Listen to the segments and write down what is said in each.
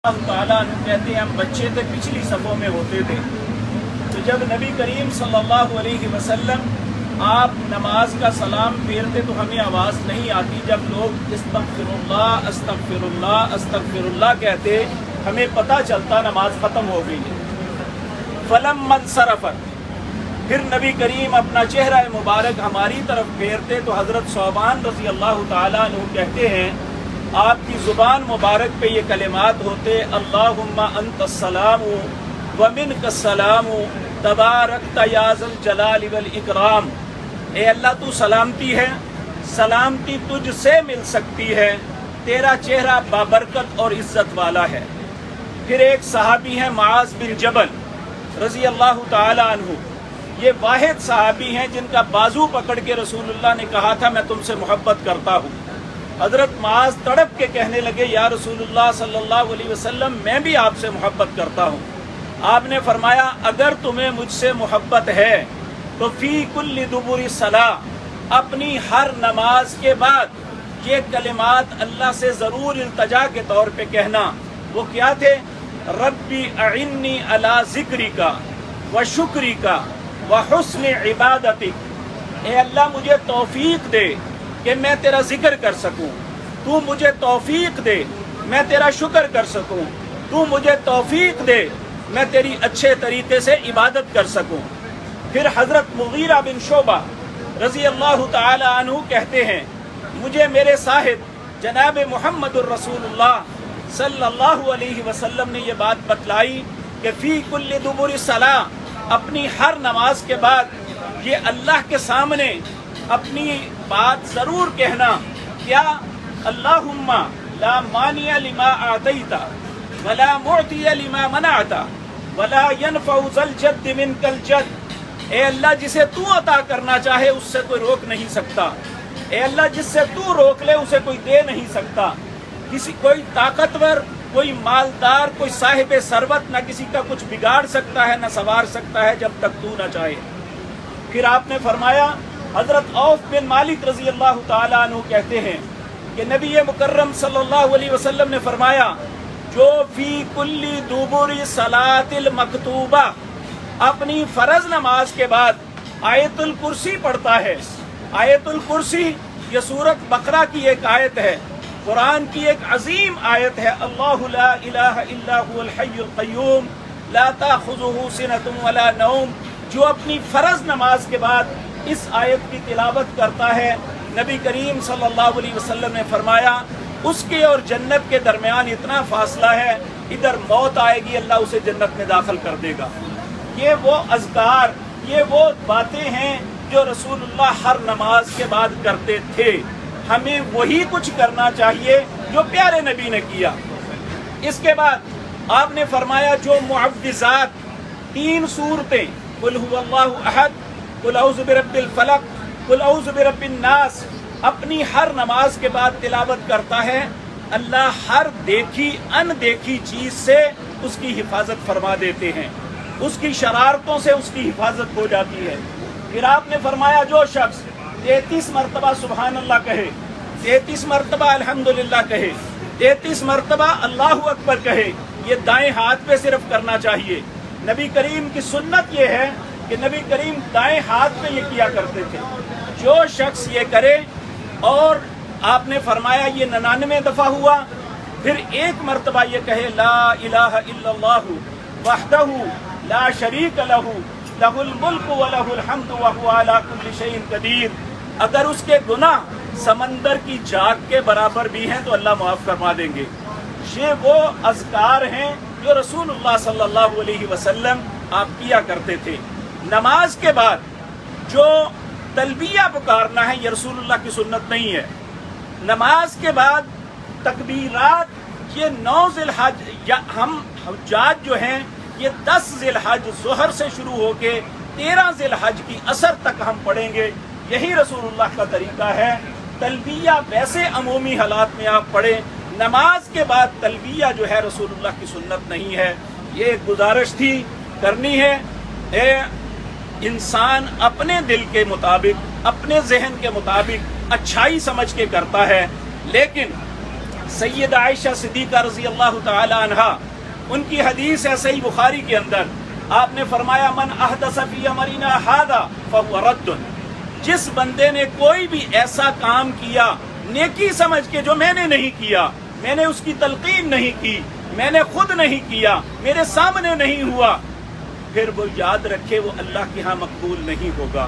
اللہ تعالیٰ عنہ کہتے ہیں ہم بچے تھے، پچھلی صفوں میں ہوتے تھے، تو جب نبی کریم صلی اللہ علیہ وسلم آپ نماز کا سلام پھیرتے تو ہمیں آواز نہیں آتی، جب لوگ استغفر اللہ استغفر اللہ استغفر اللہ کہتے ہمیں پتہ چلتا نماز ختم ہو گئی ہے۔ فلما انصرفت، پھر نبی کریم اپنا چہرہ مبارک ہماری طرف پھیرتے تو حضرت ثوبان رضی اللہ تعالیٰ عنہ کہتے ہیں آپ کی زبان مبارک پہ یہ کلمات ہوتے، اللہم انت السلام ومنک السلام تبارکت یا ذا الجلال والاکرام، اے اللہ تو سلامتی ہے، سلامتی تجھ سے مل سکتی ہے، تیرا چہرہ بابرکت اور عزت والا ہے۔ پھر ایک صحابی ہیں معاذ بن جبل رضی اللہ تعالی عنہ، یہ واحد صحابی ہیں جن کا بازو پکڑ کے رسول اللہ نے کہا تھا میں تم سے محبت کرتا ہوں۔ حضرت معاذ تڑپ کے کہنے لگے یا رسول اللہ صلی اللہ علیہ وسلم میں بھی آپ سے محبت کرتا ہوں۔ آپ نے فرمایا اگر تمہیں مجھ سے محبت ہے تو فی کل دبر صلاۃ، اپنی ہر نماز کے بعد یہ کلمات اللہ سے ضرور التجا کے طور پہ کہنا۔ وہ کیا تھے؟ ربی اعنی علی ذکرک و شکرک و حسن عبادتک، اے اللہ مجھے توفیق دے کہ میں تیرا ذکر کر سکوں، تو مجھے توفیق دے میں تیرا شکر کر سکوں، تو مجھے توفیق دے میں تیری اچھے طریقے سے عبادت کر سکوں۔ پھر حضرت مغیرہ بن شعبہ رضی اللہ تعالی عنہ کہتے ہیں مجھے میرے صاحب جناب محمد الرسول اللہ صلی اللہ علیہ وسلم نے یہ بات بتلائی کہ فی کل دبر صلاۃ، اپنی ہر نماز کے بعد یہ اللہ کے سامنے اپنی بات ضرور کہنا، کیا اللہم لا مانع لما اعطیت ولا معطی لما منعت ولا ينفع ذا الجد منک الجد، اے اللہ جسے تو عطا کرنا چاہے اس سے کوئی روک نہیں سکتا، اے اللہ جس سے تو روک لے اسے کوئی دے نہیں سکتا، کوئی طاقتور کوئی مالدار کوئی صاحب ثروت نہ کسی کا کچھ بگاڑ سکتا ہے نہ سنوار سکتا ہے جب تک تو نہ چاہے۔ پھر آپ نے فرمایا حضرت عوف بن مالک رضی اللہ تعالیٰ عنہ کہتے ہیں کہ نبی مکرم صلی اللہ علیہ وسلم نے فرمایا جو فی کل دبر صلاۃ المکتوبہ، اپنی فرض نماز کے بعد آیت الکرسی پڑھتا ہے۔ آیت الکرسی یہ سورۃ بقرہ کی ایک آیت ہے، قرآن کی ایک عظیم آیت ہے، اللہ لا الہ الا هو الحی القیوم لا تأخذہ سنۃ ولا نوم، جو اپنی فرض نماز کے بعد اس آیت کی تلاوت کرتا ہے، نبی کریم صلی اللہ علیہ وسلم نے فرمایا اس کے اور جنت کے درمیان اتنا فاصلہ ہے، ادھر موت آئے گی اللہ اسے جنت میں داخل کر دے گا۔ یہ وہ اذکار، یہ وہ باتیں ہیں جو رسول اللہ ہر نماز کے بعد کرتے تھے، ہمیں وہی کچھ کرنا چاہیے جو پیارے نبی نے کیا۔ اس کے بعد آپ نے فرمایا جو معوذات، 3 سورتیں، قل هو اللہ احد، قل اعوذ برب الفلق، قل اعوذ برب الناس، اپنی ہر نماز کے بعد تلاوت کرتا ہے، اللہ ہر دیکھی ان دیکھی چیز سے اس کی حفاظت فرما دیتے ہیں، اس کی شرارتوں سے اس کی حفاظت ہو جاتی ہے۔ پھر آپ نے فرمایا جو شخص 33 مرتبہ سبحان اللہ کہے، 33 مرتبہ الحمدللہ کہے، 33 مرتبہ اللہ اکبر کہے، یہ دائیں ہاتھ پہ صرف کرنا چاہیے۔ نبی کریم کی سنت یہ ہے کہ نبی کریم دائیں ہاتھ پہ یہ کیا کرتے تھے۔ جو شخص یہ کرے، اور آپ نے فرمایا یہ 99 دفعہ ہوا، پھر 1 مرتبہ یہ کہے لا الہ الا اللہ وحدہ لا شریک لہ لہ الملک ولہ الحمد وہو علی کل شیء قدیر، اگر اس کے گناہ سمندر کی جاگ کے برابر بھی ہیں تو اللہ معاف فرما دیں گے۔ یہ وہ اذکار ہیں جو رسول اللہ صلی اللہ علیہ وسلم آپ کیا کرتے تھے۔ نماز کے بعد جو تلبیہ پکارنا ہے یہ رسول اللہ کی سنت نہیں ہے۔ نماز کے بعد تکبیرات یہ 9 ذی الحج، یا ہم حجاج جو ہیں یہ 10 ذی الحج ظہر سے شروع ہو کے 13 ذی الحج کی عصر تک ہم پڑھیں گے، یہی رسول اللہ کا طریقہ ہے۔ تلبیہ ویسے عمومی حالات میں آپ پڑھیں، نماز کے بعد تلبیہ جو ہے رسول اللہ کی سنت نہیں ہے۔ یہ ایک گزارش تھی کرنی ہے، انسان اپنے دل کے مطابق اپنے ذہن کے مطابق اچھائی سمجھ کے کرتا ہے، لیکن سید عائشہ صدیقہ رضی اللہ تعالی عنہا، ان کی حدیث ہے صحیح بخاری کے اندر، آپ نے فرمایا من احدث فی امرنا ھذا فہو رد، جس بندے نے کوئی بھی ایسا کام کیا نیکی سمجھ کے جو میں نے نہیں کیا، میں نے اس کی تلقین نہیں کی، میں نے خود نہیں کیا، میرے سامنے نہیں ہوا، پھر وہ یاد رکھے وہ اللہ کے ہاں مقبول نہیں ہوگا۔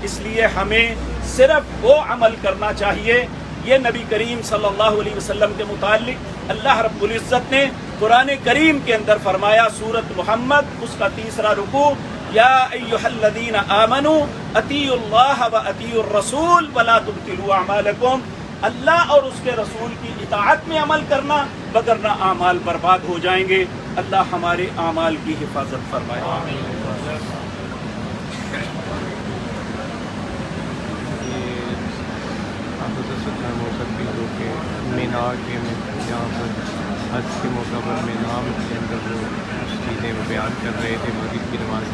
اس لیے ہمیں صرف وہ عمل کرنا چاہیے۔ یہ نبی کریم صلی اللہ علیہ وسلم کے متعلق اللہ رب العزت نے قرآن کریم کے اندر فرمایا، سورۃ محمد اس کا 3 رکوع، یا ایھا الذین آمنوا اطیعوا اللہ واطیعوا الرسول ولا تبطلوا اعمالکم، اللہ اور اس کے رسول کی اطاعت میں عمل کرنا، وگرنہ اعمال برباد ہو جائیں گے۔ اللہ ہمارے اعمال کی حفاظت فرمائے۔ ہو سکتی جو کہ مینا کے جہاں پر حج کے موقع پر مینام کے اندر وہ چیزیں بیان کر رہے تھے، مغرب کی نماز